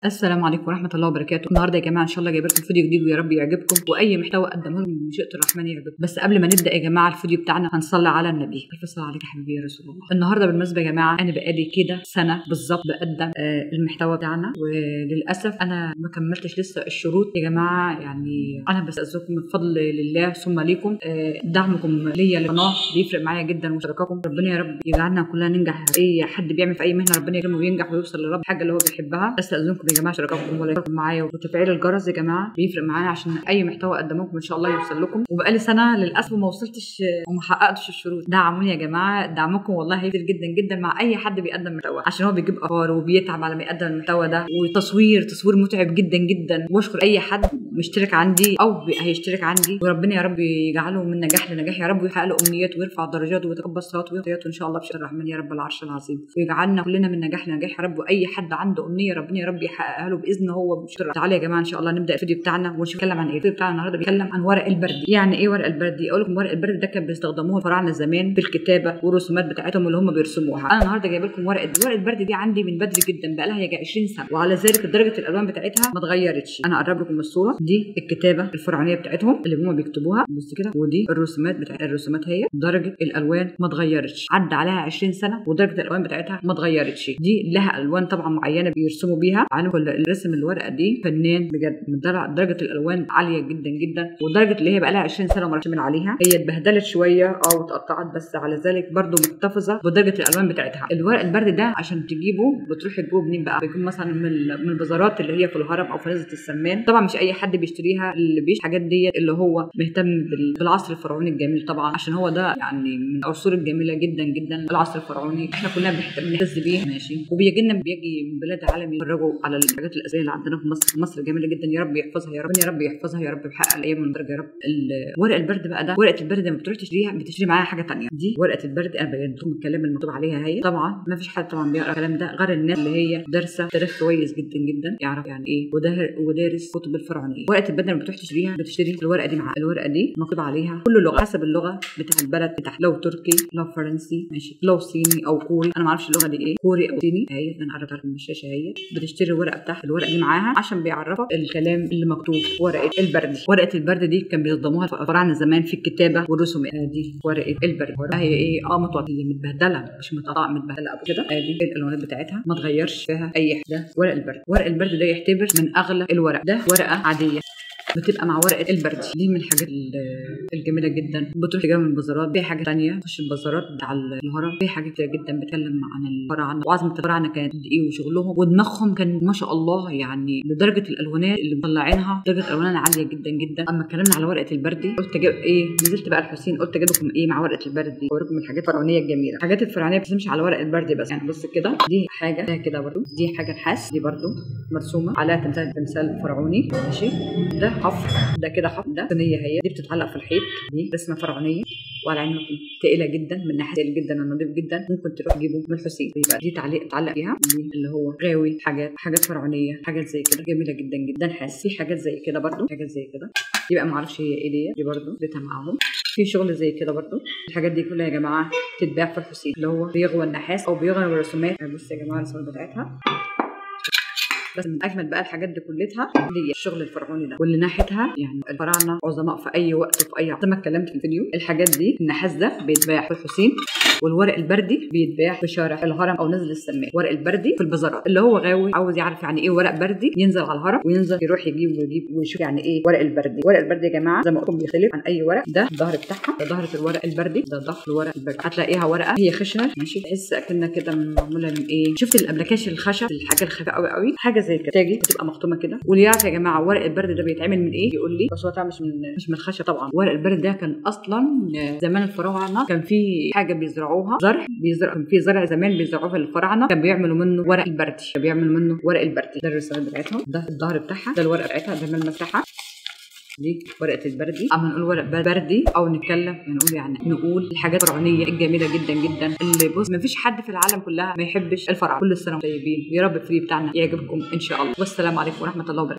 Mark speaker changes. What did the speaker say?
Speaker 1: السلام عليكم ورحمه الله وبركاته. النهارده يا جماعه ان شاء الله جايب لكم فيديو جديد ويا رب يعجبكم، واي محتوى قدمه لكم بمشيئه الرحمن يعجبكم. بس قبل ما نبدا يا جماعه الفيديو بتاعنا هنصلي على النبي. الف صلاه عليك يا حبيبي يا رسول الله. النهارده بالمناسبه يا جماعه انا بقالي كده سنه بالظبط بقدم المحتوى بتاعنا، وللاسف انا ما كملتش لسه الشروط يا جماعه. يعني انا بسالكم من فضل لله ثم ليكم دعمكم ليا للقناه بيفرق معايا جدا، واشتراككم. ربنا يا رب يجعلنا كلنا ننجح. اي حد بيعمل في اي مهنه ربنا يكرمه وينجح ويوصل لرب حاجه اللي هو بيحبها. استاذنكم يا جماعه اشتراككم ولايكم معايا وتفعيل الجرس يا جماعه بيفرق معايا عشان اي محتوى قدموكم ان شاء الله يوصل لكم. وبقالي سنه للاسف ما وصلتش وما حققتش الشروط. دعموني يا جماعه، دعمكم والله هيفرق جدا جدا مع اي حد بيقدم محتوى، عشان هو بيجيب افكار وبيتعب على ما يقدم المحتوى ده، وتصوير متعب جدا جدا. واشكر اي حد مشترك عندي او هيشترك عندي، وربنا يا رب يجعله من نجاح لنجاح يا رب، ويحقق له امنياته ويرفع درجاته ويتقبل صلاته ويطياته ان شاء الله بشر الرحمن يا رب العرش العظيم، ويجعلنا كلنا من نجاح لنجاح يا رب. واي حد عنده امنيه ربنا يا رب يحققها له باذن هو بشر. تعالى يا جماعه ان شاء الله نبدا الفيديو بتاعنا ونتكلم عن ايه. الفيديو بتاعنا النهارده بيتكلم عن ورق البردي. يعني ايه ورق البردي؟ اقول لكم ورق البردي ده كان بيستخدموه الفراعنه زمان في الكتابه والرسومات بتاعتهم اللي هم بيرسموها. انا النهارده جايب لكم ورق البردي دي عندي من بدري جدا، بقى لها يجي 20 سنه، وعلى ذلك درجه الالوان بتاعتها ما اتغيرتش. انا اقرب لكم الصوره دي الكتابه الفرعونيه بتاعتهم اللي هم بيكتبوها، بص كده، ودي الرسومات بتاعت الرسومات هي درجه الالوان ما اتغيرتش. عدى عليها 20 سنه ودرجه الالوان بتاعتها ما اتغيرتش. دي لها الوان طبعا معينه بيرسموا بيها. على كل اللي رسم الورقه دي فنان بجد، درجه الالوان عاليه جدا جدا، ودرجه اللي هي بقى لها 20 سنه وما رسمين عليها. هي اتبهدلت شويه واتقطعت، بس على ذلك برده محتفظه بدرجه الالوان بتاعتها. الورق البردي ده عشان تجيبه بتروح تجيبه منين بقى؟ بيكون مثلا من البازارات اللي هي في الهرم او في نزله السمان. طبعا مش اي حد بيشتريها، اللي بيشتري الحاجات ديت اللي هو مهتم بالعصر الفرعوني الجميل طبعا، عشان هو ده يعني من العصور الجميله جدا جدا. العصر الفرعوني احنا كلنا بنهتز بيه ماشي، وبيجي لنا بيجي من بلاد العالم يتفرجوا على الحاجات الاثريه اللي عندنا في مصر. مصر جميله جدا يا رب يحفظها يا رب، يا رب يحفظها يا رب، بيحقق الايام من درجه يا رب. ورق البرد بقى ده، ورقه البرد لما بتروح تشتريها بتشتري معاها حاجه ثانيه. دي ورقه البرد انا بينتم الكلام المكتوب عليها هي. طبعا ما فيش حد طبعا بيقرا الكلام ده غير الناس اللي هي دارسه تاريخ كويس جدا جدا، يعرف يعني ايه ودارس كتب الفرعونيه. ورقه البرد لما بتروح تشتريها بتشتري الورقه دي معاها. الورقه دي مكتوب عليها كل لغه حسب اللغه بتاع البلد بتاعها، لو تركي لو فرنسي ماشي، لو صيني او كوري، انا ما اعرفش اللغه دي ايه، كوري او صيني. هي انا قربتها من الشاشه اهي. بتشتري الورقه بتاعت الورقه دي معاها عشان بيعرفها الكلام اللي مكتوب في ورقه البرد. ورقه البرد دي كان بيصدموها الفراعنه زمان في الكتابه والرسومات. دي ورقه البرد. هي ايه؟ هي متبهدله مش متقطعه، متبهدله ابو كده. ادي الالوانات بتاعتها ما اتغيرش فيها اي حاجه. ورق البرد، ورق البرد ده يعتبر من اغلى الورق. ده ورقه عاديه بتبقى مع ورقه البرد. دي من الحاجات الجميله جدا. بتروح تجيبها من البازارات. في حاجه ثانيه تخش البازارات بتاع الهرم، في حاجات كتير جدا بتتكلم عن الفراعنه وعظمه الفراعنه كانت ايه وشغلهم ودماغهم كان ما شاء الله، يعني لدرجه الالوانات اللي مطلعينها درجه الوان عاليه جدا جدا. اما اتكلمنا على ورقه البردي قلت اجيب ايه، نزلت بقى الحسين قلت اجيب لكم ايه مع ورقه البردي، اوريكم الحاجات الفرعونيه الجميله. الحاجات الفرعونيه بتمشي على ورق البردي بس. يعني بص كده، دي حاجه ده كده برده، دي حاجه نحاس، دي برده مرسومه عليها تمثال فرعوني ماشي. ده حفر، ده كده حفر، ده صينيه هي دي بتتعلق في الحيط، دي رسمه فرعونيه وعلى علمكم تقيله جدا من ناحيه تقيل جدا ونضيف جدا. ممكن تروح تجيبه من الحسين. يبقى دي تعلق فيها، دي اللي هو غاوي حاجات فرعونيه، حاجات زي كده جميله جدا جدا. نحاس في حاجات زي كده برده، حاجات زي كده يبقى ما اعرفش هي ايه دي برده لقيتها معاهم. في شغل زي كده برده. الحاجات دي كلها يا جماعه تتباع في الحسين اللي هو بيغوى النحاس او بيغوى الرسومات. بص يا جماعه الرسومات بتاعتها. بس من اجمل بقى الحاجات دي كلها دي الشغل الفرعوني ده، واللي ناحيتها يعني الفراعنه عظماء في اي وقت وفي اي زي ما اتكلمت في الفيديو. الحاجات دي النحاس ده بيتباع في الحسين، والورق البردي بيتباع في شارع الهرم او نزل السمان. ورق البردي في البازارات. اللي هو غاوي عاوز يعرف يعني ايه ورق بردي ينزل على الهرم وينزل يروح يجيب ويشوف يعني ايه ورق البردي. ورق البردي يا جماعه زي ما قلت بيختلف عن اي ورق. ده الظهر بتاعها، ده ظهر الورق البردي، ده ظهر الورق البردي. هتلاقيها ورقه هي خشنه ماشي، تحس اكنها كده معموله من ايه، شفت الابلكاش الخشب، الحاجه الخفيفه قوي قوي، حاجه زي كده تاجي بتبقى مختومه كده. واللي يعرف يا جماعه ورق البرد ده بيتعمل من ايه يقول لي، بس هو طبعا مش من الخشب طبعا. ورق البرد ده كان اصلا زمان الفراعنه كان في حاجه بيزرعوها، كان في زرع زمان بيزرعوه في الفراعنه، كان بيعملوا منه ورق البردي، بيعملوا منه ورق البردي. ده الرسالة بتاعتهم، ده الظهر بتاعها، ده الورقه بتاعتها، ده الملمس بتاعها. دي ورقه البردي. اما نقول ورق بردي او نتكلم نقول الحاجات الفرعونيه الجميله جدا جدا اللي بص ما فيش حد في العالم كلها ما يحبش الفراعنه. كل سنه وانتم طيبين، يا رب الفيديو بتاعنا يعجبكم ان شاء الله، والسلام عليكم ورحمه الله وبركاته.